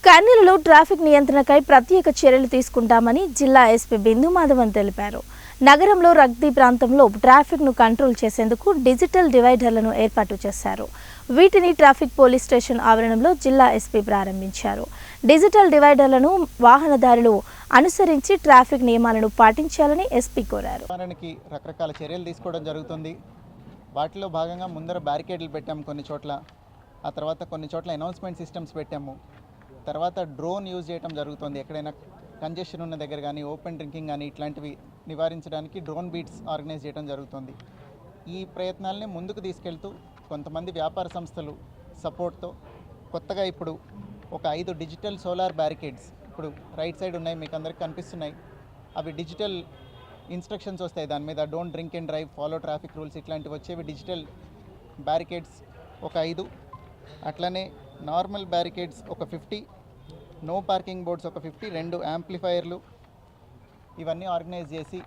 కర్నూలులో ట్రాఫిక్ నియంత్రణకై ప్రత్యేక చర్యలు తీసుకుంటామని జిల్లా ఎస్పీ బిందు మాధవన్ తెలిపారు. నగరంలో రగ్దీ ప్రాంతంలో ట్రాఫిక్ను కంట్రోల్ చేసేందుకు డిజిటల్ డివైడర్లను ఏర్పాటు చేశారు. వీటిని ట్రాఫిక్ పోలీస్ స్టేషన్ ఆవరణంలో జిల్లా ఎస్పీ ప్రారంభించారు. డిజిటల్ డివైడర్లను వాహనదారులు అనుసరించి ట్రాఫిక్ నియమాలను పాటించాలని ఎస్పీ కోరారు. రకరకాల చర్యలు తీసుకోవడం జరుగుతుంది. వాటిలో భాగంగా ముందర బ్యారికేడ్లు పెట్టాము కొన్ని చోట్ల, ఆ తర్వాత కొన్ని చోట్ల అనౌన్స్మెంట్ సిస్టమ్స్ పెట్టాము. తర్వాత డ్రోన్ యూజ్ చేయడం జరుగుతుంది. ఎక్కడైనా కంజెషన్ ఉన్న దగ్గర కానీ ఓపెన్ డ్రింకింగ్ కానీ ఇట్లాంటివి నివారించడానికి డ్రోన్ బీట్స్ ఆర్గనైజ్ చేయడం జరుగుతుంది. ఈ ప్రయత్నాలని ముందుకు తీసుకెళ్తూ కొంతమంది వ్యాపార సంస్థలు సపోర్ట్తో కొత్తగా ఇప్పుడు ఒక 5 డిజిటల్ సోలార్ బ్యారికేడ్స్ ఇప్పుడు రైట్ సైడ్ ఉన్నాయి, మీకు అందరికీ కనిపిస్తున్నాయి. అవి డిజిటల్ ఇన్స్ట్రక్షన్స్ వస్తాయి, దాని మీద don't drink and drive, follow traffic rules ఇట్లాంటివి వచ్చేవి. డిజిటల్ బ్యారికేడ్స్ ఒక 5, అట్లనే నార్మల్ బ్యారికేడ్స్ ఒక 50, నో పార్కింగ్ బోర్డ్స్ ఒక 50, 2 యాంప్లిఫైర్లు ఇవన్నీ ఆర్గనైజ్ చేసి